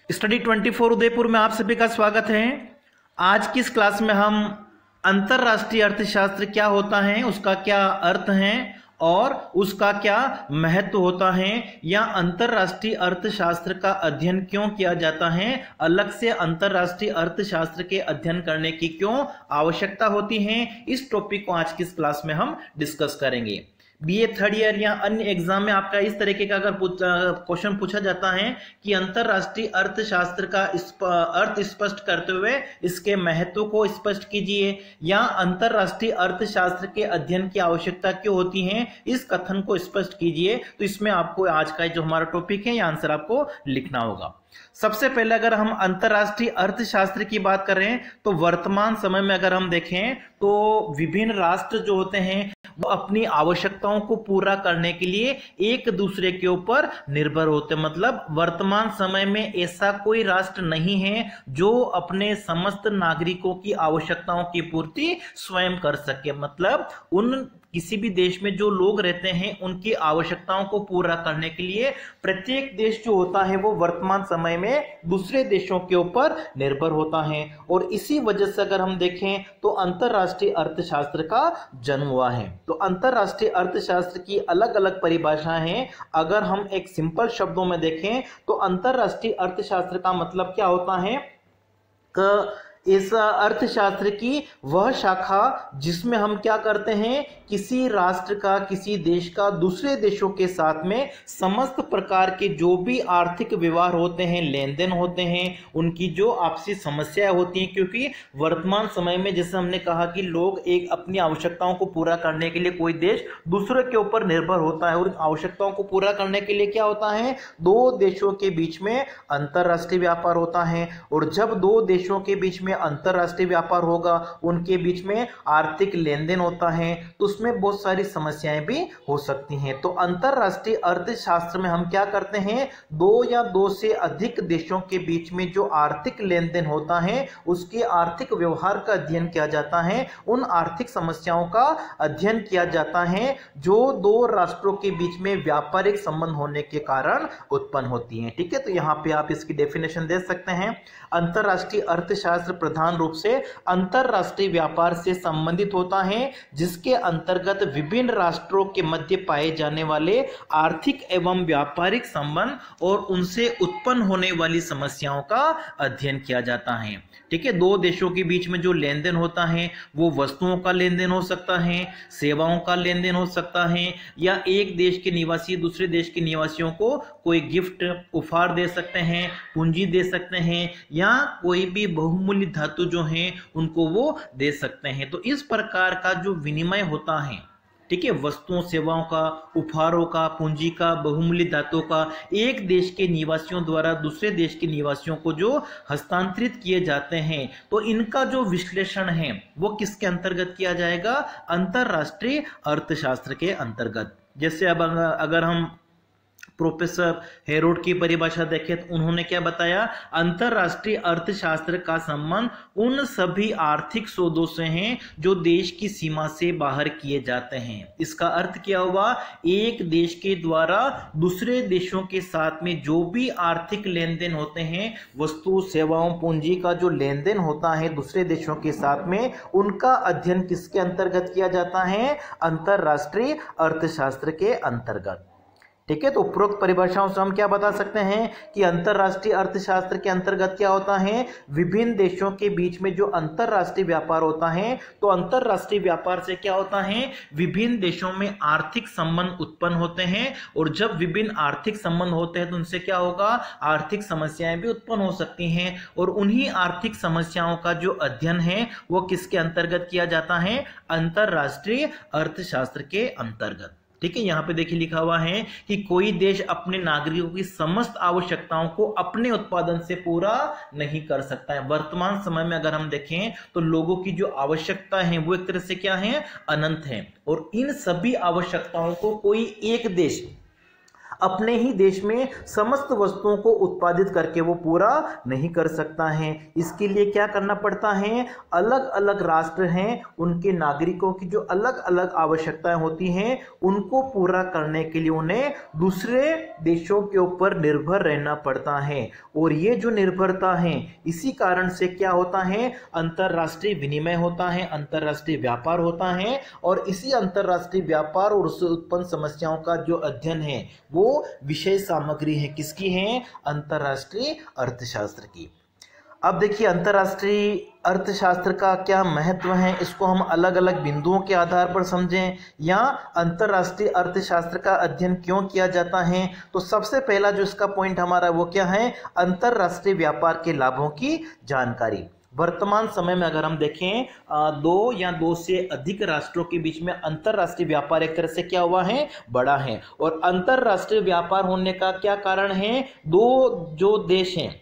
Study 24 Udaipur में आप सभी का स्वागत है। आज की इस क्लास में हम अंतरराष्ट्रीय अर्थशास्त्र क्या होता है, उसका क्या अर्थ है और उसका क्या महत्व होता है, या अंतरराष्ट्रीय अर्थशास्त्र का अध्ययन क्यों किया जाता है, अलग से अंतरराष्ट्रीय अर्थशास्त्र के अध्ययन करने की क्यों आवश्यकता होती है, इस टॉपिक को आज की इस क्लास में हम डिस्कस करेंगे। बीए थर्ड ईयर या अन्य एग्जाम में आपका इस तरीके का अगर क्वेश्चन पूछा जाता है कि अंतरराष्ट्रीय अर्थशास्त्र का अर्थ स्पष्ट करते हुए इसके महत्व को स्पष्ट कीजिए, या अंतरराष्ट्रीय अर्थशास्त्र के अध्ययन की आवश्यकता क्यों होती है, इस कथन को स्पष्ट कीजिए, तो इसमें आपको आज का जो हमारा टॉपिक है, यह आंसर आपको लिखना होगा। सबसे पहले अगर हम अंतरराष्ट्रीय अर्थशास्त्र की बात करें तो वर्तमान समय में अगर हम देखें तो विभिन्न राष्ट्र जो होते हैं वो अपनी आवश्यकताओं को पूरा करने के लिए एक दूसरे के ऊपर निर्भर होते हैं। मतलब वर्तमान समय में ऐसा कोई राष्ट्र नहीं है जो अपने समस्त नागरिकों की आवश्यकताओं की पूर्ति स्वयं कर सके। मतलब उन किसी भी देश में जो लोग रहते हैं उनकी आवश्यकताओं को पूरा करने के लिए प्रत्येक देश जो होता है वो वर्तमान समय में दूसरे देशों के ऊपर निर्भर होता है, और इसी वजह से अगर हम देखें तो अंतरराष्ट्रीय अर्थशास्त्र का जन्म हुआ है। तो अंतरराष्ट्रीय अर्थशास्त्र की अलग अलग परिभाषाएं हैं। अगर हम एक सिंपल शब्दों में देखें तो अंतरराष्ट्रीय अर्थशास्त्र का मतलब क्या होता है कि इस अर्थशास्त्र की वह शाखा जिसमें हम क्या करते हैं, किसी राष्ट्र का, किसी देश का दूसरे देशों के साथ में समस्त प्रकार के जो भी आर्थिक व्यवहार होते हैं, लेन देन होते हैं, उनकी जो आपसी समस्याएं होती हैं। क्योंकि वर्तमान समय में जैसे हमने कहा कि लोग एक अपनी आवश्यकताओं को पूरा करने के लिए कोई देश दूसरे के ऊपर निर्भर होता है, और आवश्यकताओं को पूरा करने के लिए क्या होता है, दो देशों के बीच में अंतरराष्ट्रीय व्यापार होता है। और जब दो देशों के बीच में अंतरराष्ट्रीय व्यापार होगा, उनके बीच में आर्थिक लेन देन होता है, तो उसमें बहुत सारी समस्याएं भी हो सकती हैं। तो अंतरराष्ट्रीय अर्थशास्त्र में हम क्या करते हैं, दो या दो से अधिक देशों के बीच में जो आर्थिक लेन देन होता है उसके आर्थिक व्यवहार का अध्ययन किया जाता है, उन आर्थिक समस्याओं का अध्ययन किया जाता है जो दो राष्ट्रों के बीच में व्यापारिक संबंध होने के कारण उत्पन्न होती हैं। ठीक है, तो यहां पे आप इसकी डेफिनेशन दे सकते हैं। अंतरराष्ट्रीय अर्थशास्त्र प्रधान रूप से अंतरराष्ट्रीय व्यापार से संबंधित होता है, जिसके अंतर्गत विभिन्न राष्ट्रों के मध्य पाए जाने वाले आर्थिक एवं व्यापारिक संबंध और उनसे उत्पन्न होने वाली समस्याओं का अध्ययन किया जाता है। ठीक है, दो देशों के बीच में जो लेन देन होता है वो वस्तुओं का लेन देन हो सकता है, सेवाओं का लेन देन हो सकता है, या एक देश के निवासी दूसरे देश के निवासियों को कोई गिफ्ट उपहार दे सकते हैं, पूंजी दे सकते हैं, या कोई भी बहुमूल्य धातु जो हैं उनको वो दे सकते हैं। तो इस प्रकार का जो विनिमय होता है, ठीक है, वस्तुओं सेवाओं का, उपहारों का, पूंजी का, बहुमूल्य धातुओं का, एक देश के निवासियों द्वारा दूसरे देश के निवासियों को जो हस्तांतरित किए जाते हैं, तो इनका जो विश्लेषण है वो किसके अंतर्गत किया जाएगा, अंतरराष्ट्रीय अर्थशास्त्र के अंतर्गत। जैसे अब अगर हम प्रोफेसर हेरोड की परिभाषा देखें तो उन्होंने क्या बताया, अंतरराष्ट्रीय अर्थशास्त्र का संबंध उन सभी आर्थिक सौदों से हैं जो देश की सीमा से बाहर किए जाते हैं। इसका अर्थ क्या हुआ, एक देश के द्वारा दूसरे देशों के साथ में जो भी आर्थिक लेन देन होते हैं, वस्तु सेवाओं पूंजी का जो लेन देन होता है दूसरे देशों के साथ में, उनका अध्ययन किसके अंतर्गत किया जाता है, अंतरराष्ट्रीय अर्थशास्त्र के अंतर्गत। ठीक है, तो उपरोक्त परिभाषाओं से हम क्या बता सकते हैं कि अंतरराष्ट्रीय अर्थशास्त्र के अंतर्गत क्या होता है, विभिन्न देशों के बीच में जो अंतरराष्ट्रीय व्यापार होता है, तो अंतरराष्ट्रीय व्यापार से क्या होता है, विभिन्न देशों में आर्थिक संबंध उत्पन्न होते हैं, और जब विभिन्न आर्थिक संबंध होते हैं तो उनसे क्या होगा, आर्थिक समस्याएं भी उत्पन्न हो सकती हैं, और उन्हीं आर्थिक समस्याओं का जो अध्ययन है वो किसके अंतर्गत किया जाता है, अंतरराष्ट्रीय अर्थशास्त्र के अंतर्गत। ठीक है, यहाँ पे देखिए लिखा हुआ है कि कोई देश अपने नागरिकों की समस्त आवश्यकताओं को अपने उत्पादन से पूरा नहीं कर सकता है। वर्तमान समय में अगर हम देखें तो लोगों की जो आवश्यकता है वो एक तरह से क्या है, अनंत है, और इन सभी आवश्यकताओं को कोई एक देश अपने ही देश में समस्त वस्तुओं को उत्पादित करके वो पूरा नहीं कर सकता है। इसके लिए क्या करना पड़ता है, अलग अलग राष्ट्र हैं, उनके नागरिकों की जो अलग अलग आवश्यकताएं होती हैं उनको पूरा करने के लिए उन्हें दूसरे देशों के ऊपर निर्भर रहना पड़ता है। और ये जो निर्भरता है, इसी कारण से क्या होता है, अंतरराष्ट्रीय विनिमय होता है, अंतरराष्ट्रीय व्यापार होता है। और इसी अंतरराष्ट्रीय व्यापार और उससे उत्पन्न समस्याओं का जो अध्ययन है वो विषय सामग्री है, किसकी है, अंतरराष्ट्रीय अर्थशास्त्र की। अब देखिए अंतरराष्ट्रीय अर्थशास्त्र का क्या महत्व है, इसको हम अलग अलग बिंदुओं के आधार पर समझें, या अंतरराष्ट्रीय अर्थशास्त्र का अध्ययन क्यों किया जाता है। तो सबसे पहला जो इसका पॉइंट हमारा वो क्या है, अंतरराष्ट्रीय व्यापार के लाभों की जानकारी। वर्तमान समय में अगर हम देखें दो या दो से अधिक राष्ट्रों के बीच में अंतरराष्ट्रीय व्यापार एक तरह से क्या हुआ है, बड़ा है। और अंतरराष्ट्रीय व्यापार होने का क्या कारण है, दो जो देश हैं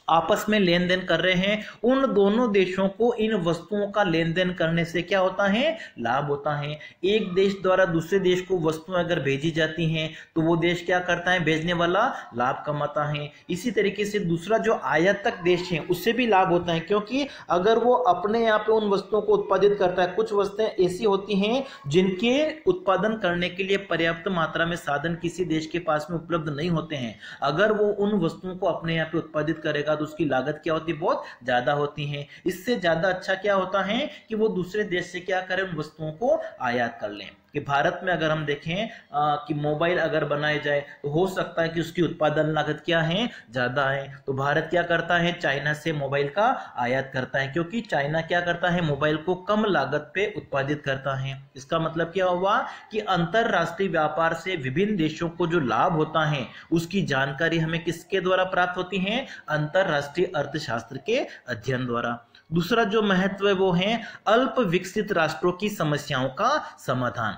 आपस में लेन देन कर रहे हैं, उन दोनों देशों को इन वस्तुओं का लेन देन करने से क्या होता है, लाभ होता है। एक देश द्वारा दूसरे देश को वस्तुएं अगर भेजी जाती हैं तो वो देश क्या करता है, भेजने वाला लाभ कमाता है। इसी तरीके से दूसरा जो आयातक देश है उससे भी लाभ होता है, क्योंकि अगर वो अपने यहाँ पे उन वस्तुओं को उत्पादित करता है, कुछ वस्तुएं ऐसी होती हैं जिनके उत्पादन करने के लिए पर्याप्त मात्रा में साधन किसी देश के पास में उपलब्ध नहीं होते हैं, अगर वो उन वस्तुओं को अपने यहाँ पे उत्पादित करेगा तो उसकी लागत क्या होती है, बहुत ज्यादा होती है। इससे ज्यादा अच्छा क्या होता है कि वो दूसरे देश से क्या करें, उन वस्तुओं को आयात कर लें। कि भारत में अगर हम देखें कि मोबाइल अगर बनाए जाए तो हो सकता है कि उसकी उत्पादन लागत क्या है, ज्यादा है, तो भारत क्या करता है, चाइना से मोबाइल का आयात करता है, क्योंकि चाइना क्या करता है, मोबाइल को कम लागत पे उत्पादित करता है। इसका मतलब क्या हुआ कि अंतरराष्ट्रीय व्यापार से विभिन्न देशों को जो लाभ होता है उसकी जानकारी हमें किसके द्वारा प्राप्त होती है, अंतरराष्ट्रीय अर्थशास्त्र के अध्ययन द्वारा। दूसरा जो महत्व है वो है अल्प विकसित राष्ट्रों की समस्याओं का समाधान।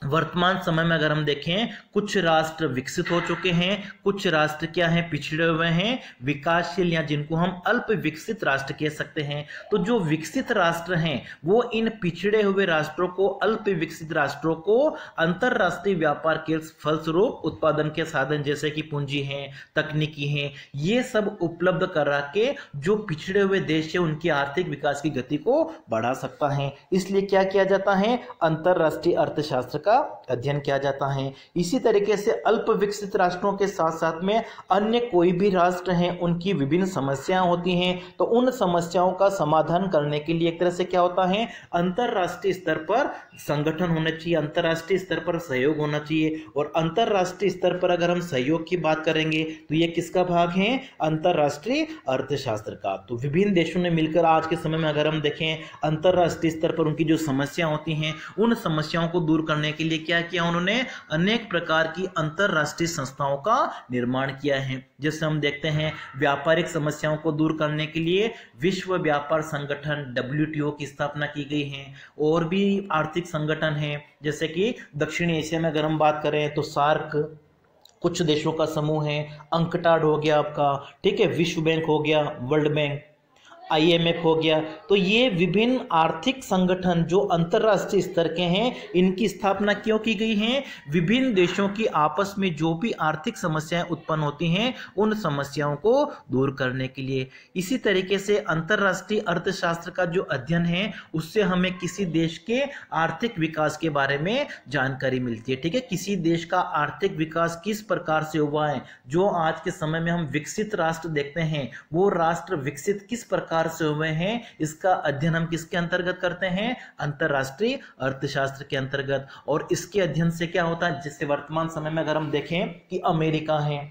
वर्तमान समय में अगर हम देखें, कुछ राष्ट्र विकसित हो चुके हैं, कुछ राष्ट्र क्या हैं, पिछड़े हुए हैं, विकासशील या जिनको हम अल्प विकसित राष्ट्र कह सकते हैं। तो जो विकसित राष्ट्र हैं वो इन पिछड़े हुए राष्ट्रों को, अल्प विकसित राष्ट्रों को अंतरराष्ट्रीय व्यापार के फलस्वरूप उत्पादन के साधन जैसे कि पूंजी हैं, तकनीकी हैं, ये सब उपलब्ध करा के जो पिछड़े हुए देश है उनकी आर्थिक विकास की गति को बढ़ा सकता है। इसलिए क्या किया जाता है, अंतरराष्ट्रीय अर्थशास्त्र का अध्ययन किया जाता है। इसी तरीके से अल्प विकसित राष्ट्रों के साथ साथ में अन्य कोई भी राष्ट्र हैं, उनकी विभिन्न समस्याएं होती हैं, तो उन समस्याओं का समाधान करने के लिए एक तरह से क्या होता है, अंतरराष्ट्रीय स्तर पर संगठन होना चाहिए, अंतरराष्ट्रीय स्तर पर सहयोग होना चाहिए। और अंतरराष्ट्रीय स्तर पर अगर हम सहयोग की बात करेंगे तो ये किसका भाग है, अंतरराष्ट्रीय अर्थशास्त्र का। तो विभिन्न देशों ने मिलकर आज के समय में अगर हम देखें अंतरराष्ट्रीय स्तर पर उनकी जो समस्या होती हैं उन समस्याओं को दूर करने के लिए क्या किया, उन्होंने अनेक प्रकार की अंतरराष्ट्रीय संस्थाओं का निर्माण किया है। जैसे हम देखते हैं व्यापारिक समस्याओं को दूर करने के लिए विश्व व्यापार संगठन WTO की स्थापना की गई है। और भी आर्थिक संगठन हैं, जैसे कि दक्षिण एशिया में अगर हम बात करें तो सार्क कुछ देशों का समूह है, अंकटाड हो गया आपका, ठीक है, विश्व बैंक हो गया, वर्ल्ड बैंक, IMF हो गया। तो ये विभिन्न आर्थिक संगठन जो अंतरराष्ट्रीय स्तर के हैं, इनकी स्थापना क्यों की गई है, विभिन्न देशों की आपस में जो भी आर्थिक समस्याएं उत्पन्न होती हैं उन समस्याओं को दूर करने के लिए। इसी तरीके से अंतरराष्ट्रीय अर्थशास्त्र का जो अध्ययन है उससे हमें किसी देश के आर्थिक विकास के बारे में जानकारी मिलती है, ठीक है, किसी देश का आर्थिक विकास किस प्रकार से हुआ है। जो आज के समय में हम विकसित राष्ट्र देखते हैं वो राष्ट्र विकसित किस प्रकार से हुए हैं, इसका अध्ययन हम किसके अंतर्गत करते हैं, अंतरराष्ट्रीय अर्थशास्त्र के अंतर्गत। और इसके अध्ययन से क्या होता है, जैसे वर्तमान समय में अगर हम देखें कि अमेरिका है,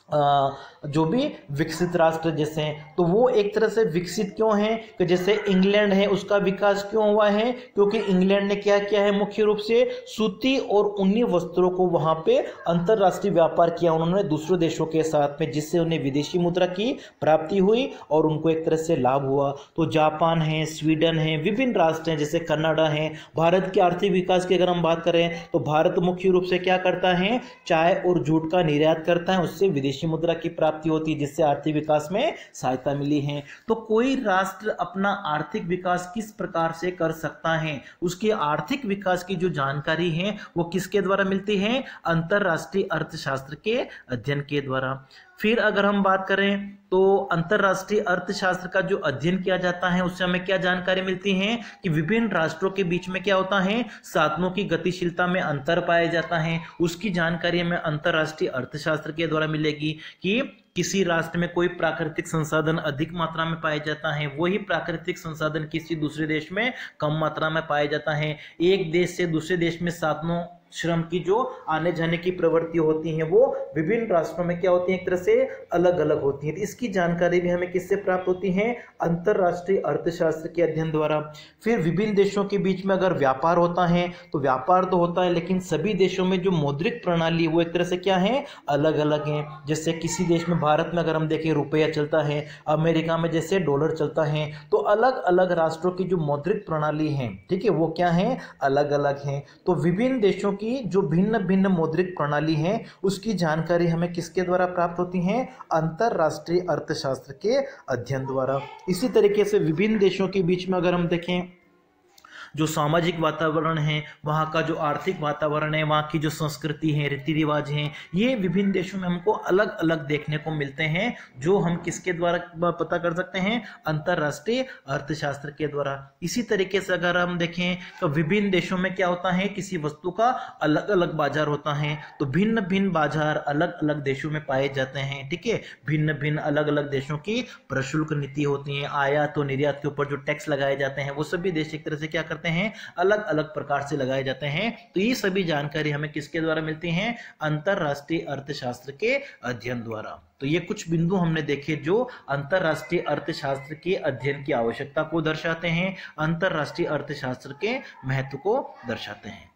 जो भी विकसित राष्ट्र जैसे हैं, तो वो एक तरह से विकसित क्यों हैं कि जैसे इंग्लैंड है उसका विकास क्यों हुआ है, क्योंकि इंग्लैंड ने क्या किया है, मुख्य रूप से सूती और ऊनी वस्त्रों को वहां पे अंतरराष्ट्रीय व्यापार किया उन्होंने दूसरे देशों के साथ में, जिससे उन्हें विदेशी मुद्रा की प्राप्ति हुई और उनको एक तरह से लाभ हुआ। तो जापान है, स्वीडन है, विभिन्न राष्ट्र हैं जैसे कनाडा है। भारत के आर्थिक विकास की अगर हम बात करें तो भारत मुख्य रूप से क्या करता है, चाय और जूट का निर्यात करता है, उससे विदेशी विदेशी मुद्रा की प्राप्ति होती है, जिससे आर्थिक विकास में सहायता मिली है। तो कोई राष्ट्र अपना आर्थिक विकास किस प्रकार से कर सकता है, उसके आर्थिक विकास की जो जानकारी है वो किसके द्वारा मिलती है, अंतरराष्ट्रीय अर्थशास्त्र के अध्ययन के द्वारा। फिर अगर हम बात करें तो अंतरराष्ट्रीय अर्थशास्त्र का जो अध्ययन किया जाता है उससे हमें क्या जानकारी मिलती है कि विभिन्न राष्ट्रों के बीच में क्या होता है, साधनों की गतिशीलता में अंतर पाया जाता है। उसकी जानकारी हमें अंतरराष्ट्रीय अर्थशास्त्र के द्वारा मिलेगी कि किसी राष्ट्र में कोई प्राकृतिक संसाधन अधिक मात्रा में पाया जाता है, वही प्राकृतिक संसाधन किसी दूसरे देश में कम मात्रा में पाया जाता है। एक देश से दूसरे देश में साधनों श्रम की जो आने जाने की प्रवृत्ति होती है वो विभिन्न राष्ट्रों में क्या होती है, एक तरह से अलग अलग होती है। तो इसकी जानकारी भी हमें किससे प्राप्त होती है, अंतरराष्ट्रीय अर्थशास्त्र के अध्ययन द्वारा। फिर विभिन्न देशों के बीच में अगर व्यापार होता है तो व्यापार तो होता है, लेकिन सभी देशों में जो मौद्रिक प्रणाली है वो एक तरह से क्या है, अलग अलग है। जैसे किसी देश में, भारत में अगर हम देखें रुपया चलता है, अमेरिका में जैसे डॉलर चलता है, तो अलग अलग राष्ट्रों की जो मौद्रिक प्रणाली है, ठीक है, वो क्या है, अलग अलग है। तो विभिन्न देशों की जो भिन्न भिन्न मौद्रिक प्रणाली है उसकी जानकारी हमें किसके द्वारा प्राप्त होती है, अंतरराष्ट्रीय अर्थशास्त्र के अध्ययन द्वारा। इसी तरीके से विभिन्न देशों के बीच में अगर हम देखें जो सामाजिक वातावरण है, वहाँ का जो आर्थिक वातावरण है, वहाँ की जो संस्कृति है, रीति रिवाज हैं, ये विभिन्न देशों में हमको अलग अलग देखने को मिलते हैं, जो हम किसके द्वारा पता कर सकते हैं, अंतरराष्ट्रीय अर्थशास्त्र के द्वारा। इसी तरीके से अगर हम देखें तो विभिन्न देशों में क्या होता है, किसी वस्तु का अलग अलग बाजार होता है, तो भिन्न भिन्न बाजार अलग अलग देशों में पाए जाते हैं, ठीक है। भिन्न भिन्न अलग अलग देशों की प्रशुल्क नीति होती है, आयात और निर्यात के ऊपर जो टैक्स लगाए जाते हैं वो सभी देश एक तरह से क्या करते हैं, अलग अलग प्रकार से लगाए जाते हैं। तो ये सभी जानकारी हमें किसके द्वारा मिलती है, अंतरराष्ट्रीय अर्थशास्त्र के अध्ययन द्वारा। तो ये कुछ बिंदु हमने देखे जो अंतरराष्ट्रीय अर्थशास्त्र के अध्ययन की आवश्यकता को दर्शाते हैं, अंतरराष्ट्रीय अर्थशास्त्र के महत्व को दर्शाते हैं।